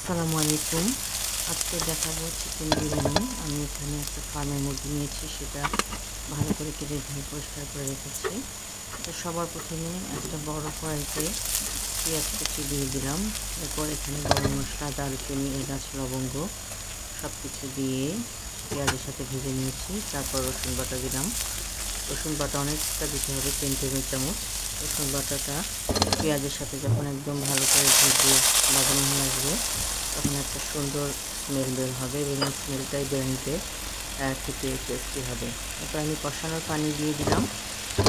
আসসালামু আলাইকুম। আজকে দেখাবো চিকেন বিরিয়ানি। আমি এখানে একটা ফার্মের মুরগি নিয়েছি, সেটা ভালো করে কেটে ধুয়ে পরিষ্কার করে রেখেছি। তো সবার প্রথমে একটা বড় কড়াইতে পেঁয়াজ কুচি দিয়ে দিলাম। এরপর এখানে গরম মশলা, দারুচিনি, এলাচ, লবঙ্গ সব কিছু দিয়ে পেঁয়াজের সাথে ভেজে নিয়েছি। তারপর রসুন বাটা দিলাম। রসুন বাটা অনেকটা দিতে হবে, 3 টেবিল চামচ। রসুন বাটাটা পেঁয়াজের সাথে যখন একদম ভালো করে ভেজে বাদামি হয়ে আসবে, তখন একটা সুন্দর স্মেল বের হবে এবং এই স্মেলটাই বিরিয়ানিতে খেতে টেস্টি হবে। এরপর আমি কষানোর পানি দিয়ে দিলাম,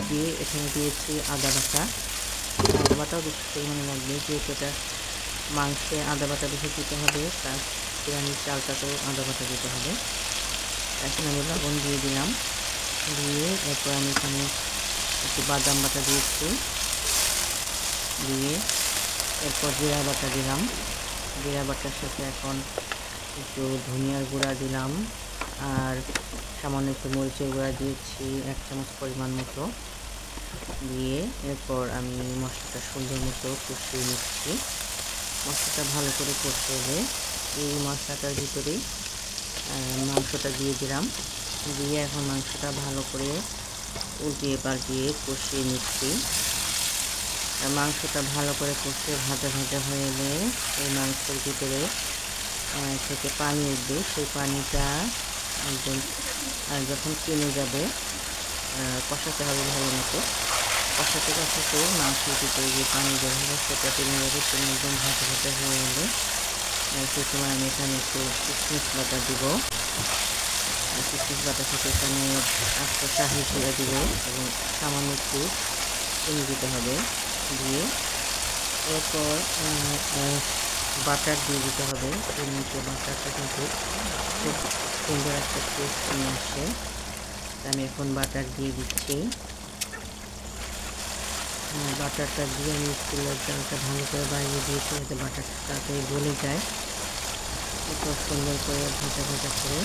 দিয়ে এখানে দিয়েছি আদা বাটা। আদা বাটাও বেশি পরিমাণে লাগবে, যেহেতু এটা মাংসে আদা বাটা বেশি দিতে হবে, তার বিরিয়ানির চালটাতেও আদা বাটা দিতে হবে। এখন আমি লবণ দিয়ে দিলাম, দিয়ে এরপর আমি এখানে একটু বাদাম বাটা দিয়েছি, দিয়ে এরপর জিরা বাটা দিলাম। জিরা বাটার সাথে এখন একটু ধনিয়ার গুঁড়া দিলাম, আর সামান্য একটু মরিচের গুঁড়া দিয়েছি 1 চামচ পরিমাণ মতো। দিয়ে এরপর আমি মশলাটা সুন্দর মতো কষিয়ে নিচ্ছি। মশলাটা ভালো করে কষে এলে এই মশলাটার ভিতরেই মাংসটা দিয়ে দিলাম, দিয়ে এখন মাংসটা ভালো করে উল্টিয়ে পাল্টিয়ে কষিয়ে নিচ্ছি। মাংসটা ভালো করে কষিয়ে ভাজা ভাজা হয়ে এলে এই মাংসের ভিতরে থেকে পানি উঠবে। সেই পানিটা একদম যখন কমে যাবে, কষাতে হবে ভালো মতো। কষাতে কষাতে মাংসের ভিতরে যে পানি বের হবে সেটা কমে যাবে। তুমি একদম ভাজা ভাজা হয়ে এলে সেই সময় আমি এখানে একটু কিশমিশ বাটা দিব। কিশমিশ বাটা থেকে এখানে একটা শাহি জিরা দিব এবং সামান্য একটু চিনি দিতে হবে। দিয়ে এরপর বাটার দিয়ে দিতে হবে। এমনিতে বাটারটা কিন্তু খুব সুন্দর একটা টেস্ট নিয়ে আসে। আমি এখন বাটার দিয়ে দিচ্ছি। বাটারটা দিয়ে আমি চুলার জালটা ভালো করে বাড়িয়ে দিয়েছি, যাতে বাটারটা তাড়াতাড়ি গলে যায়। এরপর সুন্দর করে ভাজা ভাজা করে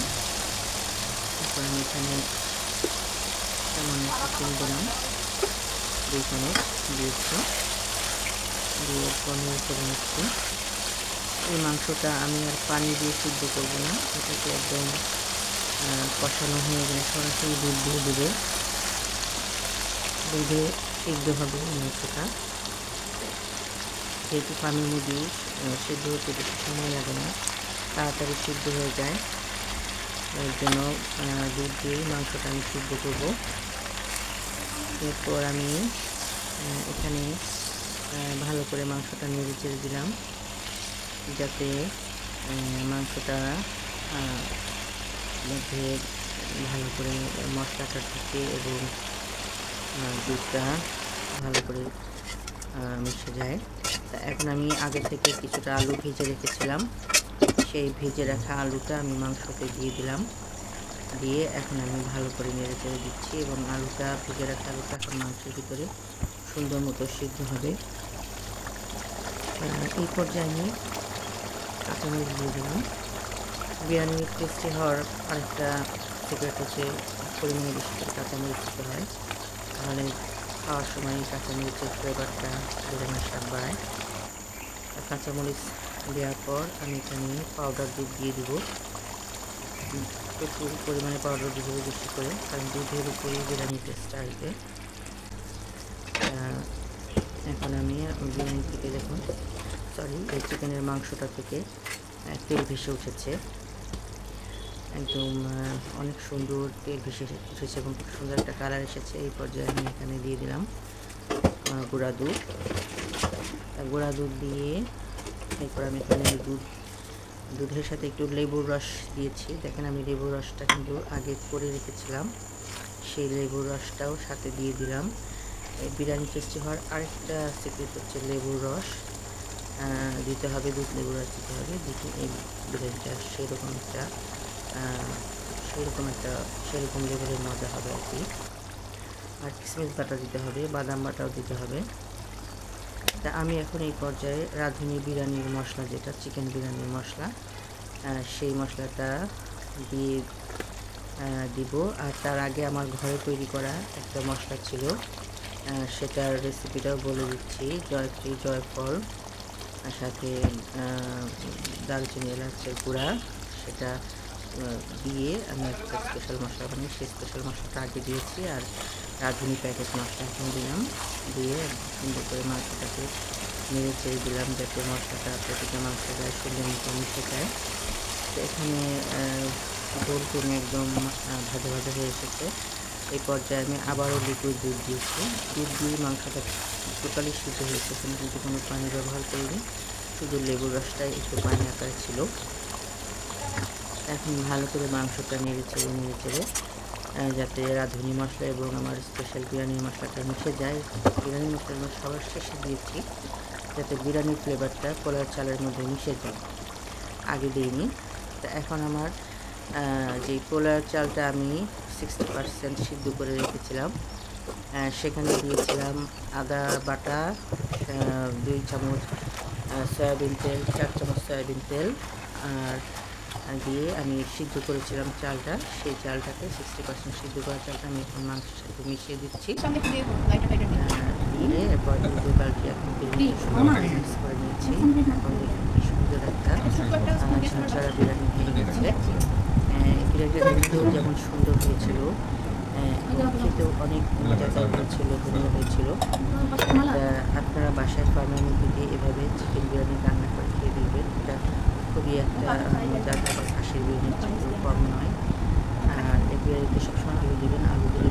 তারপর আমি এখানে সামান্য একটু চিনি দিলাম, 2 চামচ দিয়েছি, দিয়ে পনির করে নিচ্ছি। এই মাংসটা আমি আর পানি দিয়ে সিদ্ধ করবো না, এটাকে একদম কষানো হয়ে গেলে সরাসরি দুধ দিয়ে দেবে। দুধে সিদ্ধ হবে এই মাংসটা। যেহেতু ফার্মের মুরগি সিদ্ধ হতে বেশি সময় লাগে না, তাড়াতাড়ি সিদ্ধ হয়ে যায়, এর জন্য দুধ দিয়ে মাংসটা আমি সিদ্ধ করব। এরপর আমি এখানে ভালো করে মাংসটা নেড়ে চেড়ে দিলাম, যাতে মাংসটা মধ্যে ভালো করে মশলাটা ঢুকে এবং দুধটা ভালো করে মিশে যায়। তা এখন আমি আগে থেকে কিছুটা আলু ভেজে রেখেছিলাম, সেই ভেজে রাখা আলুটা আমি মাংসতে দিয়ে দিলাম। দিয়ে এখন আমি ভালো করে নেড়ে চেড়ে দিচ্ছি এবং ভেজে রাখা আলুটা এখন মাংসের ভিতরে সুন্দর মতো সিদ্ধ হবে। এই পর্যায়ে আমি কাঁচামরিচ দিয়ে দিলাম। বিরিয়ানি টেস্টি হওয়ার আরেকটা সিক্রেট হচ্ছে পরিমাণে বেশি করে কাঁচামরিচ দিতে হয়, তাহলে খাওয়ার সময় কাঁচামরিচের ফ্লেভারটা বিরিয়ানির স্বাদ বাড়ায়। কাঁচামরিচ দেওয়ার পর আমি এখানে পাউডার দুধ দিয়ে দিব। প্রচুর পরিমাণে পাউডার দিতে হবে, বেশি করে, কারণ দুধের উপরেই বিরিয়ানি টেস্টটা আসবে। এখন আমি বিরিয়ানি থেকে দেখুন, এই চিকেনের মাংসটা থেকে তেল ভেসে উঠেছে, একদম অনেক সুন্দর তেল ভেসে উঠেছে এবং খুব সুন্দর একটা কালার এসেছে। এই পর্যায়ে আমি এখানে দিয়ে দিলাম গুঁড়া দুধ। গুঁড়া দুধ দিয়ে এরপর আমি এখানে দুধের সাথে একটু লেবুর রস দিয়েছি। দেখেন আমি লেবুর রসটা কিন্তু আগে করে রেখেছিলাম, সেই লেবুর রসটাও সাথে দিয়ে দিলাম। এই বিরিয়ানি টেস্টি হওয়ার আরেকটা সিক্রেট হচ্ছে লেবুর রস দিতে হবে, লেবুর রস দিতে হবে, দিতে এই বিরিয়ানিটা সেরকম লেভেলের মজা হবে আর কি। আর কিশমিশ বাটা দিতে হবে, বাদাম বাটাও দিতে হবে। তা আমি এখন এই পর্যায়ে রাঁধুনি বিরিয়ানির মশলা, যেটা চিকেন বিরিয়ানির মশলা, সেই মশলাটা দিয়ে দিব। আর তার আগে আমার ঘরে তৈরি করা একটা মশলা ছিল, সেটার রেসিপিটাও বলে দিচ্ছি। জয়ত্রী, জয়ফল, সাথে দারুচিনি এলাচের গুঁড়া সেটা দিয়ে আমি একটা স্পেশাল মশলা বানিয়ে সেই স্পেশাল মশলাটা আগে দিয়েছি, আর রাঁধুনি প্যাকেট মশলা এখন দিলাম, দিয়ে সুন্দর করে মাংসটাকে নেড়ে চেড়ে দিলাম যাতে মশলাটা প্রতিটা মাংসের গায়ে সুন্দর মতো মিশে যায়। তো এখানে ঝোল টেনে একদম ভাজা ভাজা হয়ে এসেছে। এই পর্যায়ে আমি আবারও লিকুইড দুধ দিয়েছি। দুধ দিয়ে মাংসটা টোটালি সিদ্ধ হয়েছে, এখানে কিন্তু কোনো পানি ব্যবহার করিনি, শুধু লেবুর রসটাই একটু পানি আকারে ছিল। এখন ভালো করে মাংসটা নেড়ে চেড়ে যাতে রাঁধুনি মশলা এবং আমার স্পেশাল বিরিয়ানির মশলাটা মিশে যায়। বিরিয়ানি মশলা সবার শেষে দিয়েছি যাতে বিরিয়ানির ফ্লেভারটা পোলাও চালের মধ্যে মিশে যায়, আগে দিইনি। তো এখন আমার যেই পোলাও চালটা আমি 60% সিদ্ধ করে রেখেছিলাম, সেখানে দিয়েছিলাম আদা বাটা, 2 চামচ সয়াবিন তেল, 4 চামচ সয়াবিন তেল, আর দিয়ে আমি সিদ্ধ করেছিলাম চালটা, সেই চালটাকে 60% সিদ্ধ করা চালটা আমি এখন মাংসের সাথে মিশিয়ে দিচ্ছি। দিয়ে এরপর দুটো বালতি এখন বিরিয়ানি মিক্স করে নিয়েছি। এখন দেখুন কি সুন্দর একটা ঝাঁঝরা বিরিয়ানি হয়ে গেছে। বিরিয়ানিটা দেখতেও যেমন সুন্দর হয়েছিল, খেতেও অনেক মজাদার হয়েছিল, ধন্য হয়েছিল। আপনারা বাসায় ফার্মের মুরগি দিয়ে এভাবে চিকেন বিরিয়ানি রান্না করে খেয়ে দেখবেন, এটা খুবই একটা মজার খাবার, হাঁসের বিরিয়ানির চেয়েও কম নয়। আর এই বিরিয়ানিতে সবসময় আলু দেবেন, আলু দিলে